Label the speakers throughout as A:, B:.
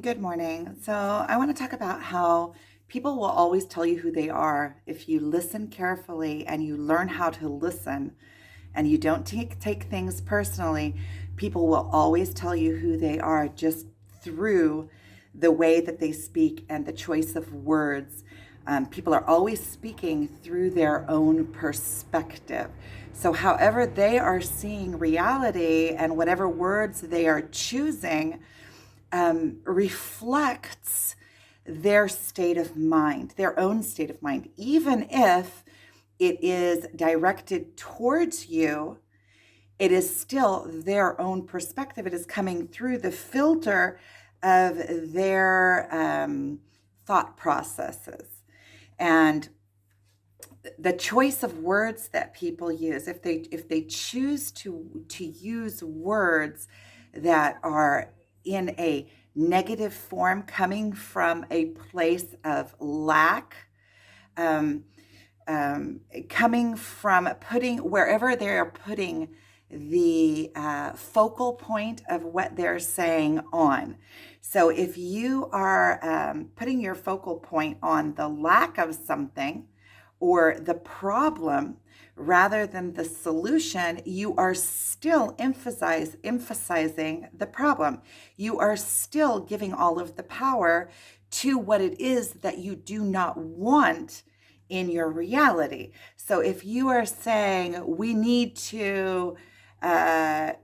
A: Good morning. So, I want to talk about how people will always tell you who they are if you listen carefully and you learn how to listen and you don't take things personally. People will always tell you who they are just through the way that they speak and the choice of words. People are always speaking through their own perspective. So, however they are seeing reality and whatever words they are choosing reflects their state of mind, their own state of mind, even if it is directed towards you. It is still their own perspective. It is coming through the filter of their thought processes. And the choice of words that people use, if they choose to use words that are in a negative form, coming from a place of lack, um, coming from putting wherever they're putting the focal point of what they're saying on. So if you are putting your focal point on the lack of something or the problem rather than the solution, you are still emphasizing the problem. You are still giving all of the power to what it is that you do not want in your reality. So if you are saying we need to, I'm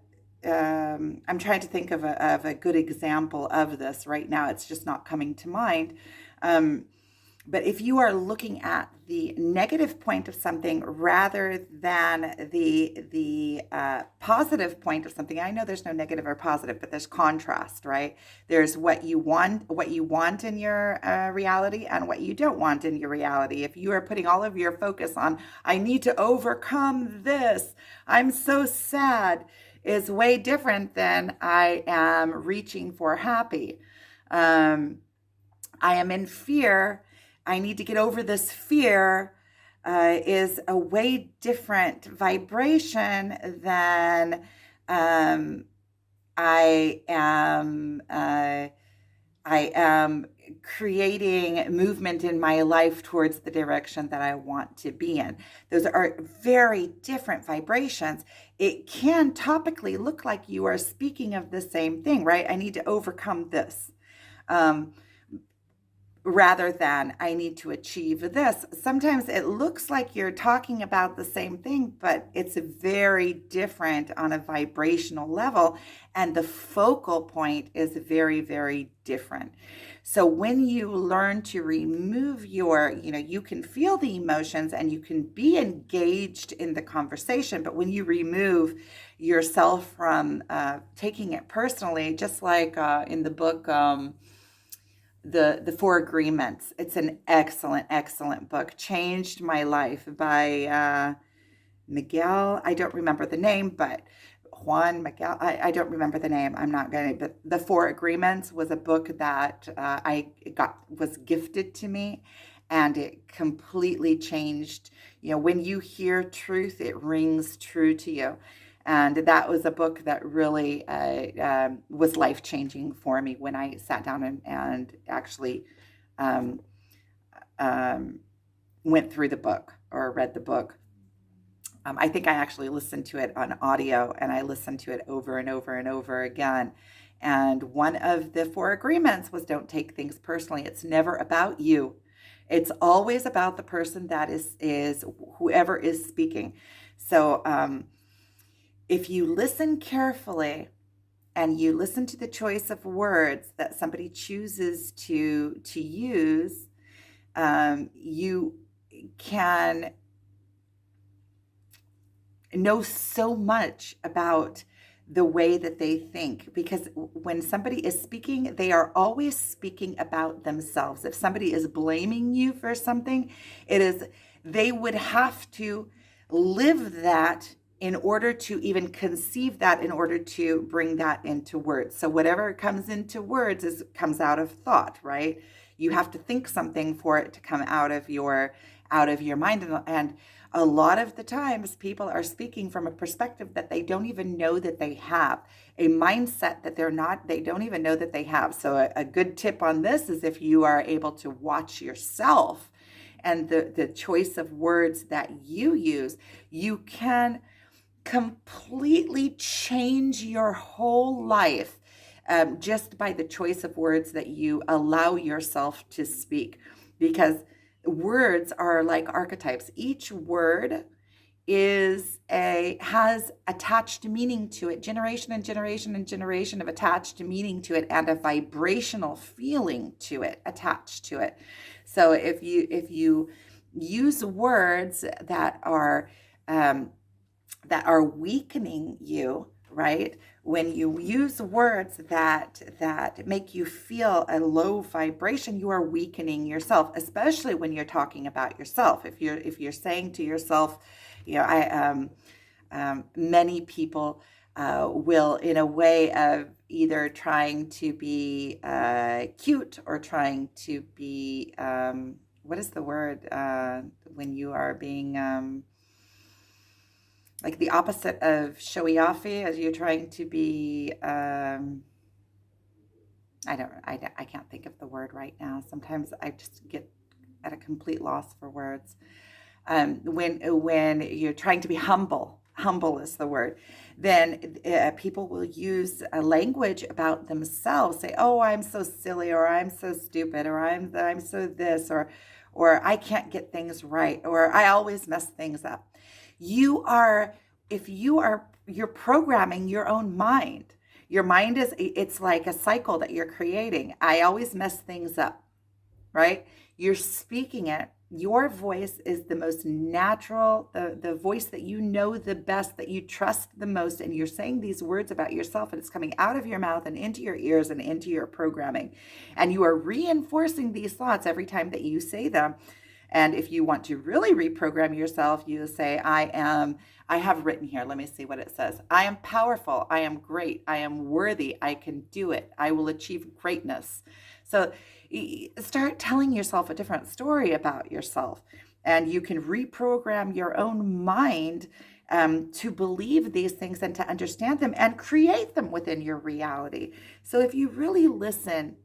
A: trying to think of a good example of this right now. It's just not coming to mind. But if you are looking at the negative point of something rather than the positive point of something, I know there's no negative or positive, but there's contrast, right? There's what you want in your reality and what you don't want in your reality. If you are putting all of your focus on, I need to overcome this, I'm so sad, is way different than I am reaching for happy. I am in fear. I need to get over this fear is a way different vibration than I am. I am creating movement in my life towards the direction that I want to be in. Those are very different vibrations. It can topically look like you are speaking of the same thing, right? I need to overcome this. Rather than I need to achieve this. Sometimes it looks like you're talking about the same thing, but it's very different on a vibrational level, and the focal point is very, very different. So when you learn to remove you can feel the emotions and you can be engaged in the conversation, but when you remove yourself from taking it personally, just like in the book, the Four Agreements. It's an excellent book. Changed my life by Miguel. I don't remember the name, but Juan Miguel. I don't remember the name. I'm not going to. But the Four Agreements was a book that was gifted to me, and it completely changed. When you hear truth, it rings true to you. And that was a book that really was life-changing for me when I sat down and actually um, um, went through the book or read the book. I think I actually listened to it on audio, and I listened to it over and over and over again. And one of the Four Agreements was don't take things personally. It's never about you. It's always about the person that is whoever is speaking. So, if you listen carefully and you listen to the choice of words that somebody chooses to use, you can know so much about the way that they think, because when somebody is speaking, they are always speaking about themselves. If somebody is blaming you for something, they would have to live that in order to even conceive that, in order to bring that into words. So whatever comes into words comes out of thought, right? You have to think something for it to come out of your mind. And a lot of the times people are speaking from a perspective that they don't even know that they have, a mindset that they don't even know that they have. So a good tip on this is, if you are able to watch yourself and the choice of words that you use, you can completely change your whole life, just by the choice of words that you allow yourself to speak. Because words are like archetypes. Each word has attached meaning to it, generation and generation and generation of attached meaning to it, and a vibrational feeling to it, attached to it. So if you use words that are weakening you, right? When you use words that make you feel a low vibration, you are weakening yourself, especially when you're talking about yourself. If you're saying to yourself, many people will, in a way of either trying to be cute or trying to be, what is the word when you are being like the opposite of showy-offy, as you're trying to be, I can't think of the word right now. Sometimes I just get at a complete loss for words. When you're trying to be humble is the word, then people will use a language about themselves, say, oh, I'm so silly, or I'm so stupid, or I'm so this, or I can't get things right, or I always mess things up. You're programming your own mind. Your mind it's like a cycle that you're creating. I always mess things up, right? You're speaking it. Your voice is the most natural, the voice that you know the best, that you trust the most. And you're saying these words about yourself, and it's coming out of your mouth and into your ears and into your programming. And you are reinforcing these thoughts every time that you say them. And if you want to really reprogram yourself, you say, I have written here, let me see what it says. I am powerful. I am great. I am worthy. I can do it. I will achieve greatness. So start telling yourself a different story about yourself, and you can reprogram your own mind to believe these things and to understand them and create them within your reality. So if you really listen,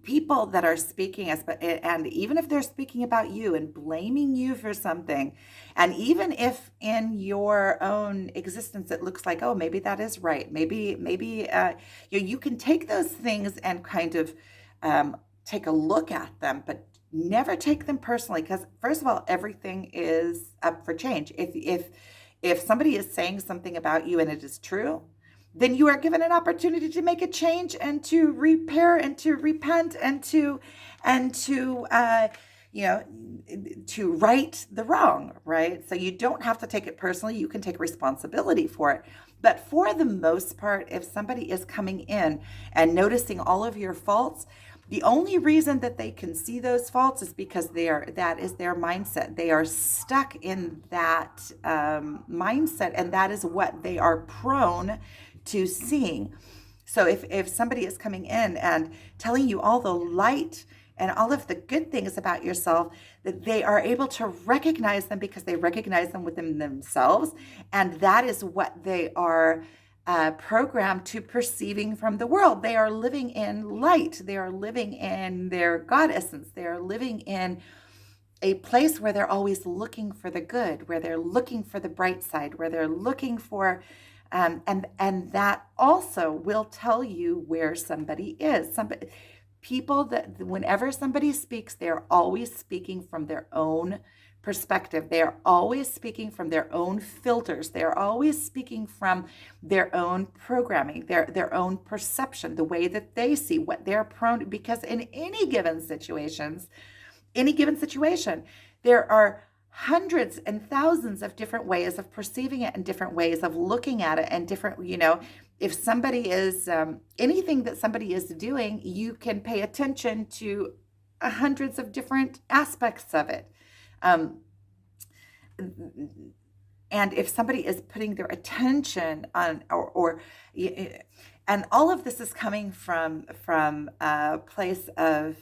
A: people that are speaking, and even if they're speaking about you and blaming you for something, and even if in your own existence it looks like, oh, maybe that is right, maybe you can take those things and kind of take a look at them, but never take them personally, because first of all, everything is up for change. If somebody is saying something about you and it is true, then you are given an opportunity to make a change and to repair and to repent and to to right the wrong, right? So you don't have to take it personally. You can take responsibility for it. But for the most part, if somebody is coming in and noticing all of your faults, the only reason that they can see those faults is because that is their mindset. They are stuck in that mindset, and that is what they are prone to seeing. So if somebody is coming in and telling you all the light and all of the good things about yourself, that they are able to recognize them because they recognize them within themselves, and that is what they are programmed to perceiving from the world. They are living in light. They are living in their God essence. They are living in a place where they're always looking for the good, where they're looking for the bright side, where they're looking for, and that also will tell you where somebody is. People that whenever somebody speaks, they're always speaking from their own perspective. They are always speaking from their own filters. They're always speaking from their own programming, their own perception, the way that they see what they're prone, because in any given situation, there are hundreds and thousands of different ways of perceiving it and different ways of looking at it, and different, if somebody is, anything that somebody is doing, you can pay attention to hundreds of different aspects of it. And if somebody is putting their attention on, and all of this is coming from a place of,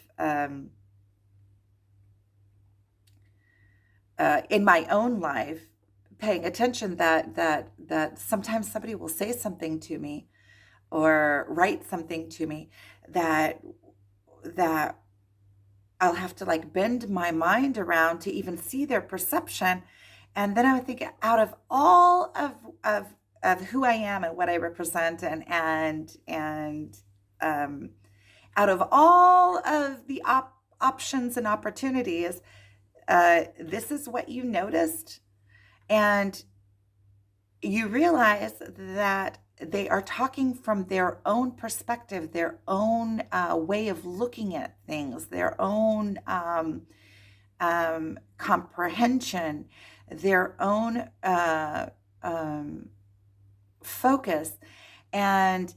A: in my own life, paying attention that sometimes somebody will say something to me or write something to me that that I'll have to like bend my mind around to even see their perception. And then I would think, out of all of who I am and what I represent, and um, out of all of the options and opportunities, this is what you noticed. And you realize that they are talking from their own perspective, their own way of looking at things, their own comprehension, their own focus. And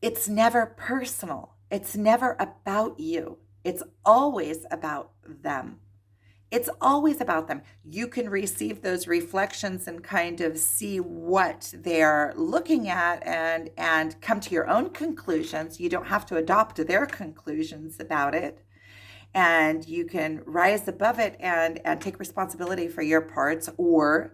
A: it's never personal. It's never about you. It's always about them. It's always about them. You can receive those reflections and kind of see what they're looking at and come to your own conclusions. You don't have to adopt their conclusions about it. And you can rise above it and take responsibility for your parts, or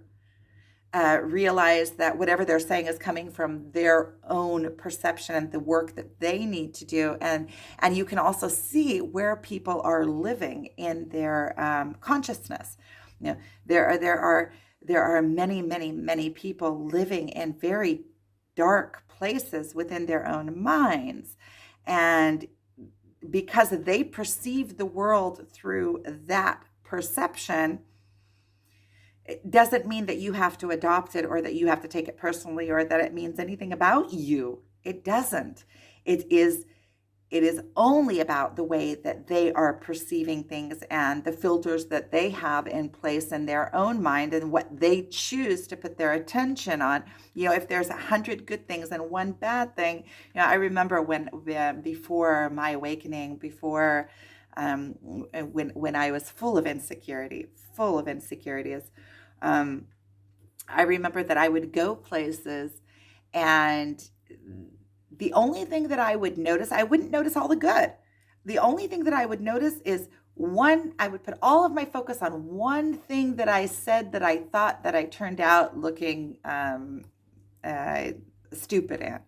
A: realize that whatever they're saying is coming from their own perception and the work that they need to do. And you can also see where people are living in their consciousness. You know, there are many people living in very dark places within their own minds, and because they perceive the world through that perception, it doesn't mean that you have to adopt it or that you have to take it personally or that it means anything about you. It doesn't. It is only about the way that they are perceiving things and the filters that they have in place in their own mind and what they choose to put their attention on. You know, if there's 100 good things and one bad thing, you know, I remember when before my awakening, before when I was full of insecurities. I remember that I would go places, and the only thing that I would notice, I wouldn't notice all the good. The only thing that I would notice is I would put all of my focus on one thing that I said that I thought that I turned out looking stupid in.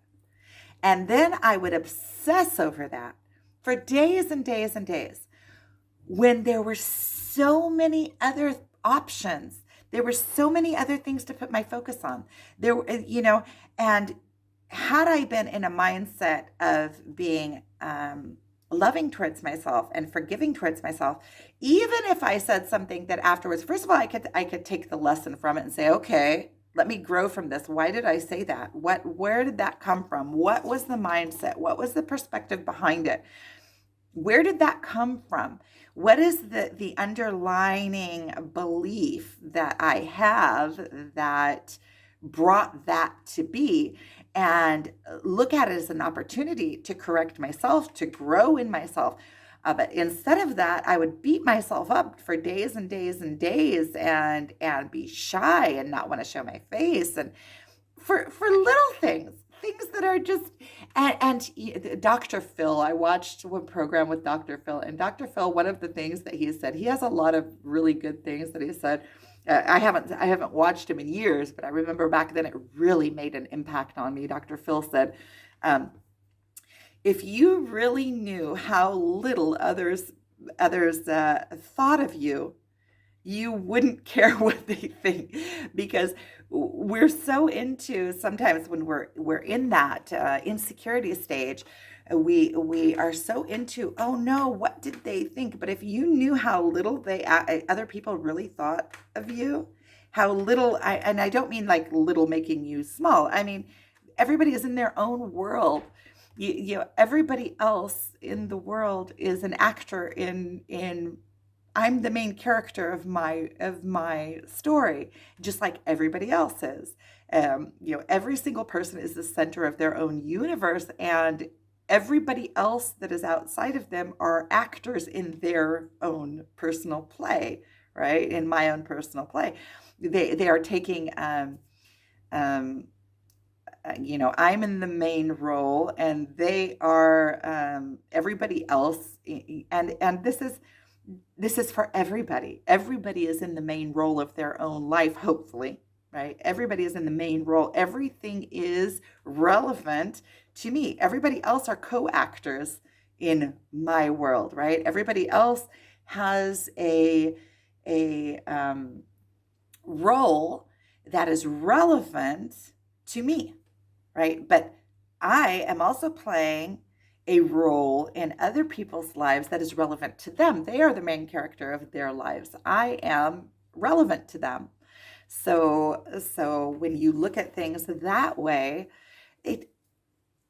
A: And then I would obsess over that for days and days and days, when there were so many other options. There were so many other things to put my focus on. And had I been in a mindset of being loving towards myself and forgiving towards myself, even if I said something that afterwards, first of all, I could take the lesson from it and say, okay, let me grow from this. Why did I say that? Where did that come from? What was the mindset? What was the perspective behind it? Where did that come from? What is the underlying belief that I have that brought that to be? And look at it as an opportunity to correct myself, to grow in myself. But instead of that, I would beat myself up for days and days and days and be shy and not want to show my face, and for little things that are just, and Dr. Phil, I watched one program with Dr. Phil, and Dr. Phil, one of the things that he said, he has a lot of really good things that he said. I haven't watched him in years, but I remember back then it really made an impact on me. Dr. Phil said, if you really knew how little others thought of you, you wouldn't care what they think, because we're so into, sometimes when we're in that insecurity stage, we are so into, oh no, what did they think? But if you knew how little other people really thought of you, how little, and I don't mean like little making you small. I mean, everybody is in their own world. Everybody else in the world is an actor in I'm the main character of my story, just like everybody else is. Every single person is the center of their own universe, and everybody else that is outside of them are actors in their own personal play, right? In my own personal play. they are taking um, I'm in the main role, and they are everybody else. And this is for everybody. Everybody is in the main role of their own life, hopefully, right? Everybody is in the main role. Everything is relevant to me. Everybody else are co-actors in my world, right? Everybody else has a role that is relevant to me, right? But I am also playing a role in other people's lives that is relevant to them. They are the main character of their lives. I am relevant to them. So when you look at things that way, it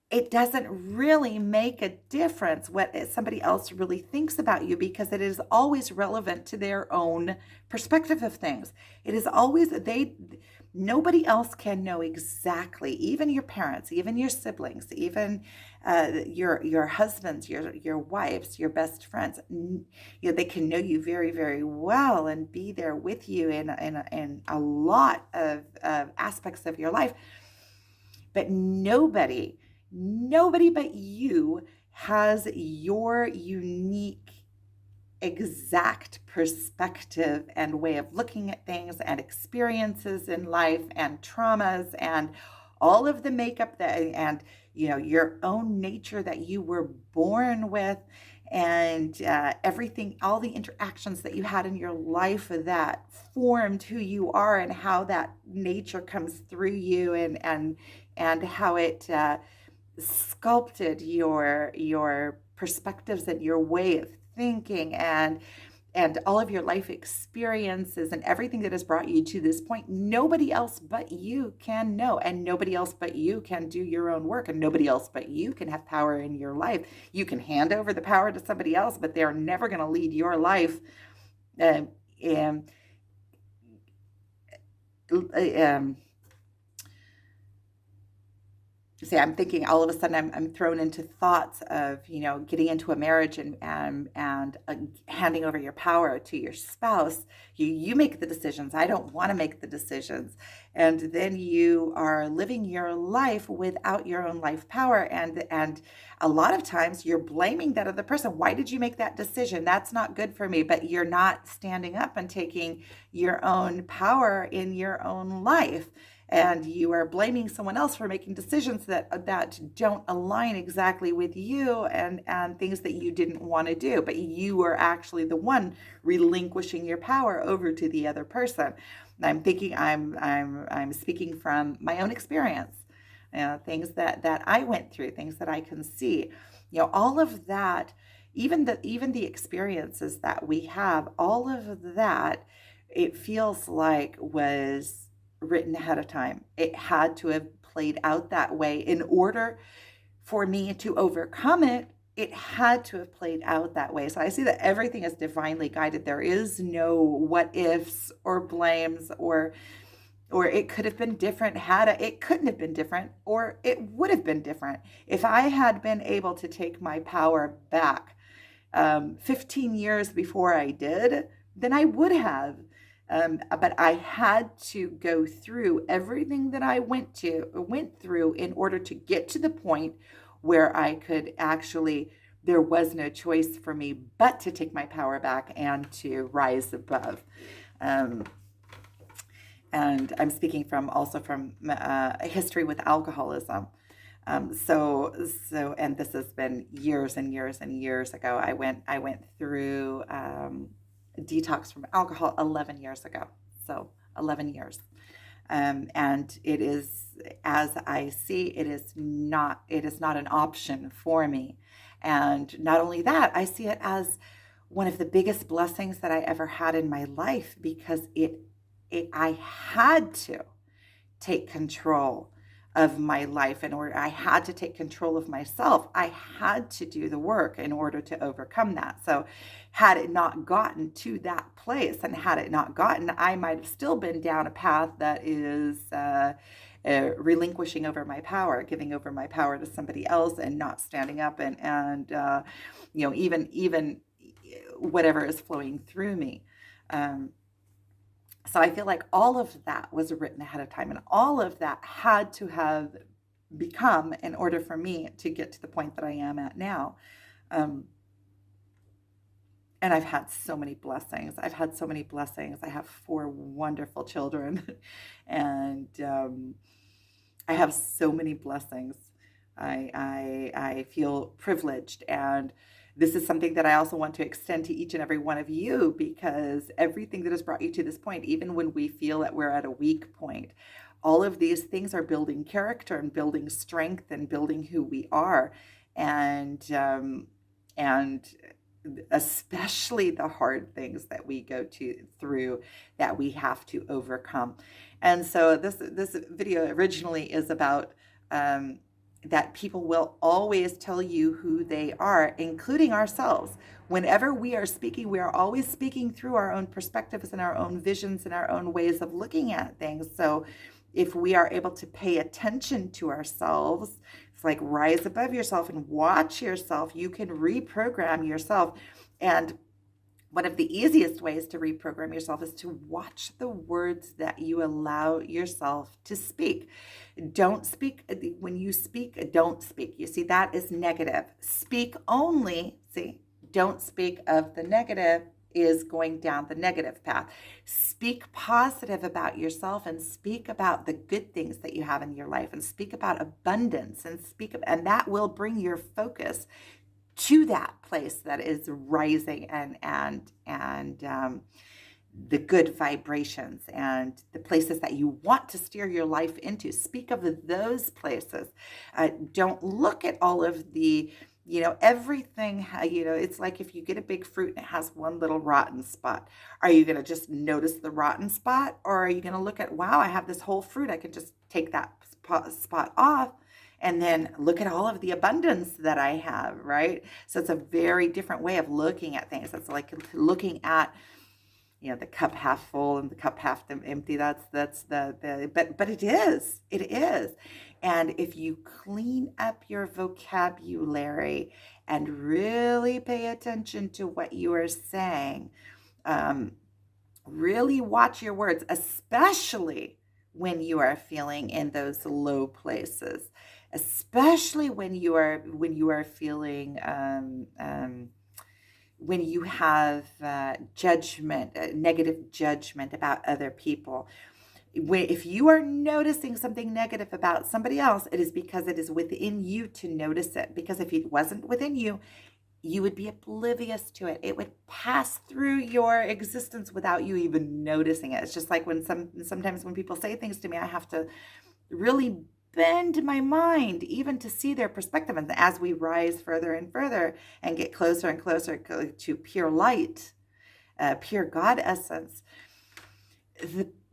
A: it doesn't really make a difference what somebody else really thinks about you, because it is always relevant to their own perspective of things. It is always nobody else can know exactly, even your parents, even your siblings, even your husbands, your wives, your best friends. They can know you very, very well and be there with you in a lot of aspects of your life. But nobody but you has your unique, exact perspective and way of looking at things and experiences in life and traumas and all of the makeup that, and your own nature that you were born with, and everything, all the interactions that you had in your life that formed who you are, and how that nature comes through you, and how it sculpted your perspectives and your way of thinking, and all of your life experiences and everything that has brought you to this point. Nobody else but you can know, and nobody else but you can do your own work, and nobody else but you can have power in your life. You can hand over the power to somebody else, but they're never going to lead your life. Um, and um, See, I'm thinking all of a sudden I'm thrown into thoughts of, getting into a marriage, and handing over your power to your spouse. You make the decisions. I don't want to make the decisions. And then you are living your life without your own life power. And a lot of times you're blaming that other person. Why did you make that decision? That's not good for me. But you're not standing up and taking your own power in your own life, and you are blaming someone else for making decisions that don't align exactly with you, and things that you didn't want to do, but you are actually the one relinquishing your power over to the other person. And I'm thinking I'm speaking from my own experience, things that I went through, things that I can see, all of that, even the experiences that we have, all of that, it feels like was written ahead of time. It had to have played out that way in order for me to overcome it. It had to have played out that way. So I see that everything is divinely guided. There is no what ifs or blames, or it could have been different it couldn't have been different, or it would have been different if I had been able to take my power back 15 years before I did. Then I would have. But I had to go through everything that I went through in order to get to the point where I could actually, there was no choice for me but to take my power back and to rise above. Um, and I'm speaking from a history with alcoholism. And this has been years and years and years ago. I went through detox from alcohol 11 years ago. So 11 years. And it is, as I see, it is not an option for me. And not only that, I see it as one of the biggest blessings that I ever had in my life, because I had to take control of my life in order. I had to take control of myself. I had to do the work in order to overcome that. So had it not gotten to that place, and had it not gotten, I might have still been down a path that is relinquishing over my power, giving over my power to somebody else, and not standing up, and even whatever is flowing through me. So I feel like all of that was written ahead of time, and all of that had to have become in order for me to get to the point that I am at now. Um, and I've had so many blessings. I've had so many blessings. I have 4 wonderful children, and I have so many blessings. I feel privileged, and this is something that I also want to extend to each and every one of you, because everything that has brought you to this point, even when we feel that we're at a weak point, all of these things are building character and building strength and building who we are, and especially the hard things that we go through that we have to overcome. And so this video originally is about that people will always tell you who they are, including ourselves. Whenever we are speaking, we are always speaking through our own perspectives and our own visions and our own ways of looking at things. So if we are able to pay attention to ourselves, it's like rise above yourself and watch yourself, you can reprogram yourself. And one of the easiest ways to reprogram yourself is to watch the words that you allow yourself to speak. Don't speak. When you speak, don't speak. You see, that is negative. Speak only. See, don't speak of the negative is going down the negative path. Speak positive about yourself, and speak about the good things that you have in your life, and speak about abundance, and that will bring your focus to that place that is rising, and the good vibrations and the places that you want to steer your life into. Speak of those places. Don't look at all of the, everything, it's like if you get a big fruit and it has one little rotten spot, are you going to just notice the rotten spot? Or are you going to look at, wow, I have this whole fruit, I can just take that spot off and then look at all of the abundance that I have, right? So it's a very different way of looking at things. It's like looking at, the cup half full and the cup half empty. But it is. And if you clean up your vocabulary and really pay attention to what you are saying, really watch your words, especially when you are feeling in those low places, especially when you are feeling when you have judgment, negative judgment about other people. If you are noticing something negative about somebody else, it is because it is within you to notice it. Because if it wasn't within you, you would be oblivious to it. It would pass through your existence without you even noticing it. It's just like sometimes when people say things to me, I have to really bend my mind even to see their perspective. And as we rise further and further and get closer and closer to pure light, pure God essence,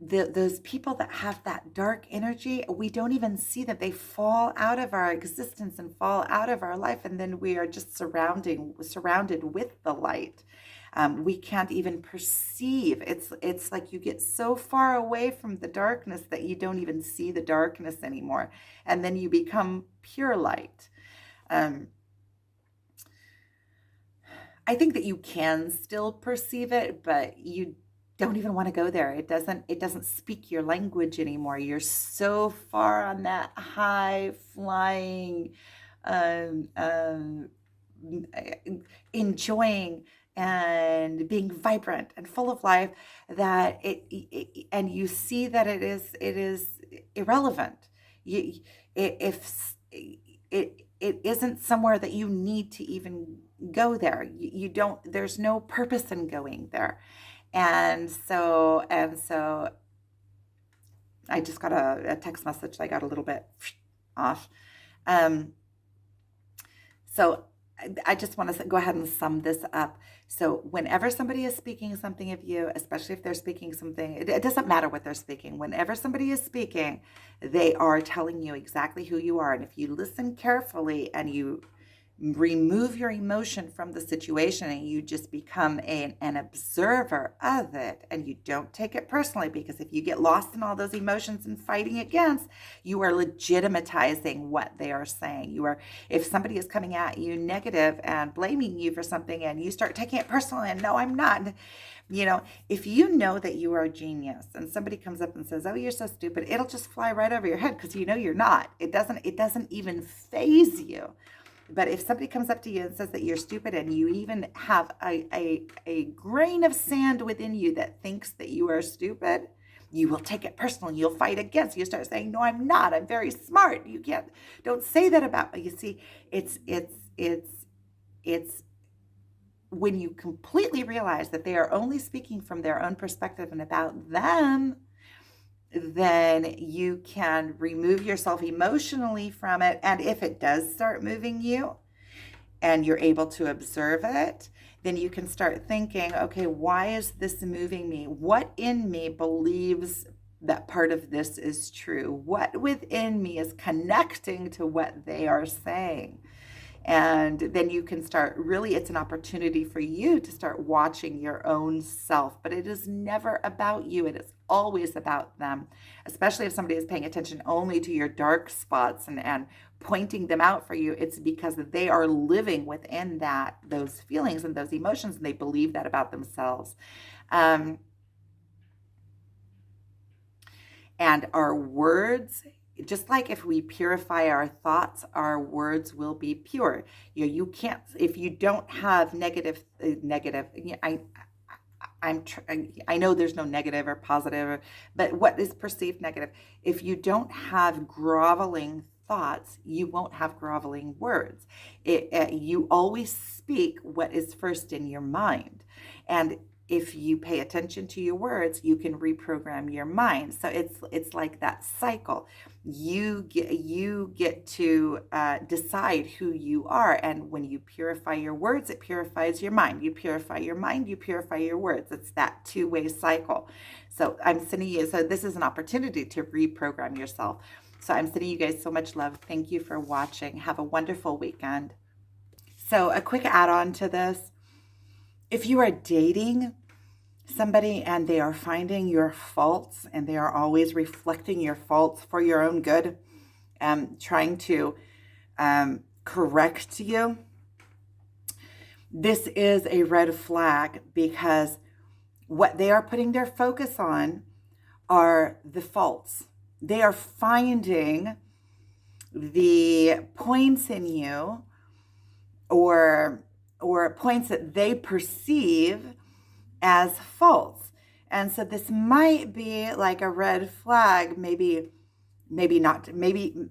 A: those people that have that dark energy, we don't even see that. They fall out of our existence and fall out of our life, and then we are just surrounded with the light. We can't even perceive. It's like you get so far away from the darkness that you don't even see the darkness anymore, and then you become pure light. I think that you can still perceive it, but you don't even want to go there. It doesn't speak your language anymore. You're so far on that high flying, enjoying and being vibrant and full of life, that and you see that it is irrelevant. If it isn't somewhere that you need to even go there. You don't. There's no purpose in going there. And so I just got a text message that I got a little bit off. So I just want to go ahead and sum this up. So whenever somebody is speaking something of you, especially if they're speaking something, it doesn't matter what they're speaking. Whenever somebody is speaking, they are telling you exactly who you are. And if you listen carefully and you remove your emotion from the situation and you just become an observer of it, and you don't take it personally, because if you get lost in all those emotions and fighting against, you are legitimatizing what they are saying. If somebody is coming at you negative and blaming you for something and you start taking it personally and no, I'm not. If you know that you are a genius and somebody comes up and says, oh, you're so stupid, it'll just fly right over your head because you're not. It doesn't even faze you. But if somebody comes up to you and says that you're stupid, and you even have a grain of sand within you that thinks that you are stupid, you will take it personally. You'll fight against. You start saying, no, I'm not. I'm very smart. Don't say that about me. You see, it's when you completely realize that they are only speaking from their own perspective and about them, then you can remove yourself emotionally from it. And if it does start moving you and you're able to observe it, then you can start thinking, okay, why is this moving me? What in me believes that part of this is true? What within me is connecting to what they are saying? And then you can start, really, it's an opportunity for you to start watching your own self. But it is never about you. It is always about them, especially if somebody is paying attention only to your dark spots and pointing them out for you. It's because they are living within those feelings and those emotions, and they believe that about themselves. And our words, just like if we purify our thoughts, our words will be pure. You can't, if you don't have negative. I know there's no negative or positive, but what is perceived negative? If you don't have groveling thoughts, you won't have groveling words. You always speak what is first in your mind, and if you pay attention to your words, you can reprogram your mind. So it's like that cycle. You get to decide who you are, and when you purify your words, it purifies your mind. You purify your mind, you purify your words. It's that two-way cycle. So I'm sending you. So this is an opportunity to reprogram yourself. So I'm sending you guys so much love. Thank you for watching. Have a wonderful weekend. So a quick add-on to this. If you are dating somebody and they are finding your faults and they are always reflecting your faults for your own good, trying to correct you, this is a red flag, because what they are putting their focus on are the faults. They are finding the points in you or points that they perceive as faults. And so this might be like a red flag, maybe not, maybe,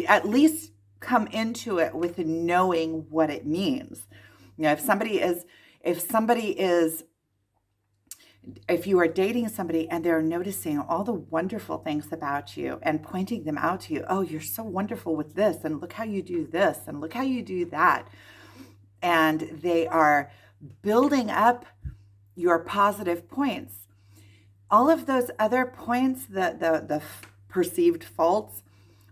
A: at least come into it with knowing what it means. If you are dating somebody and they're noticing all the wonderful things about you and pointing them out to you, oh, you're so wonderful with this, and look how you do this, and look how you do that. And they are building up your positive points. All of those other points, the perceived faults,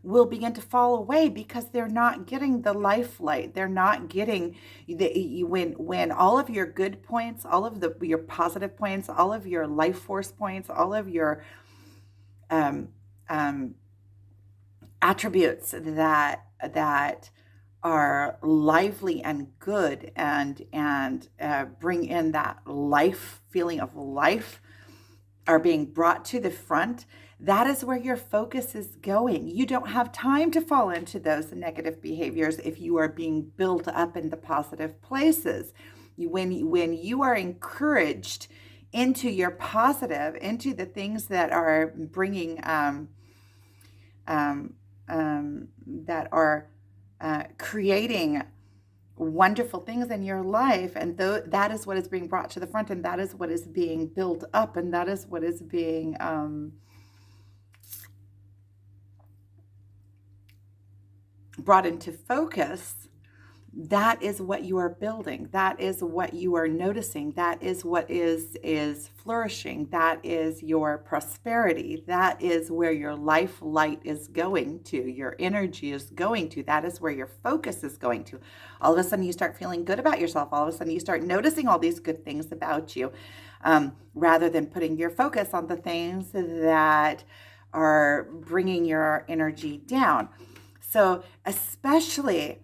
A: will begin to fall away because they're not getting the life light. They're not getting when all of your good points, all of your positive points, all of your life force points, all of your attributes that are lively and good and bring in that life feeling of life are being brought to the front. That is where your focus is going. You don't have time to fall into those negative behaviors if you are being built up in the positive places. When you are encouraged into your positive, into the things that are bringing that are creating wonderful things in your life, and that is what is being brought to the front, and that is what is being built up, and that is what is being brought into focus, that is what you are building. That is what you are noticing. That is what is flourishing. That is your prosperity. That is where your life light is going to. Your energy is going to. That is where your focus is going to. All of a sudden, you start feeling good about yourself. All of a sudden, you start noticing all these good things about you, rather than putting your focus on the things that are bringing your energy down. So, especially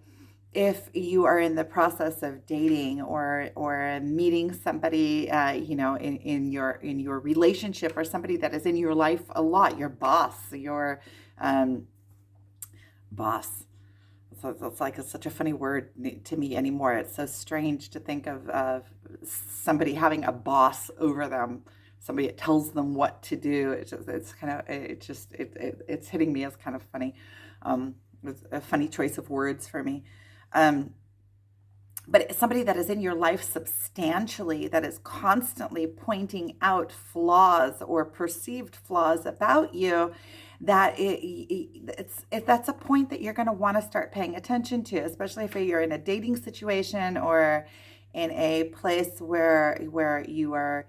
A: if you are in the process of dating or meeting somebody, in your relationship, or somebody that is in your life a lot, your boss, your um, boss. So it's like it's such a funny word to me anymore. It's so strange to think of somebody having a boss over them, somebody that tells them what to do. It's hitting me as kind of funny. It's a funny choice of words for me. Um, but somebody that is in your life substantially, that is constantly pointing out flaws or perceived flaws about you, that's a point that you're going to want to start paying attention to, especially if you're in a dating situation or in a place where you are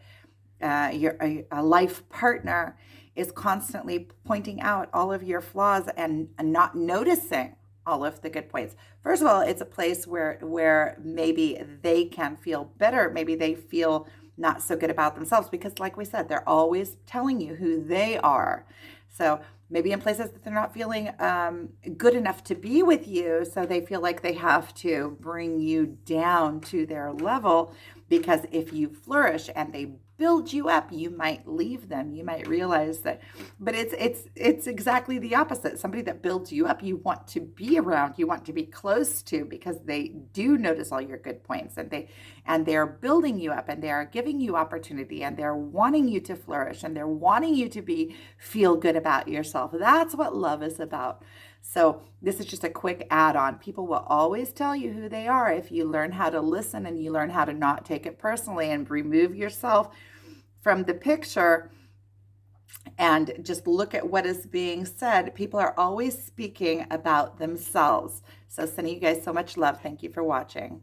A: a life partner is constantly pointing out all of your flaws and not noticing all of the good points. First of all, it's a place where maybe they can feel better. Maybe they feel not so good about themselves because, like we said, they're always telling you who they are. So maybe in places that they're not feeling good enough to be with you, so they feel like they have to bring you down to their level, because if you flourish and they build you up, you might leave them. You might realize that, but it's exactly the opposite. Somebody that builds you up, you want to be around, you want to be close to, because they do notice all your good points, and they're building you up, and they are giving you opportunity, and they're wanting you to flourish, and they're wanting you to feel good about yourself. That's what love is about. So this is just a quick add-on. People will always tell you who they are if you learn how to listen and you learn how to not take it personally and remove yourself from the picture and just look at what is being said. People are always speaking about themselves. So sending you guys so much love. Thank you for watching.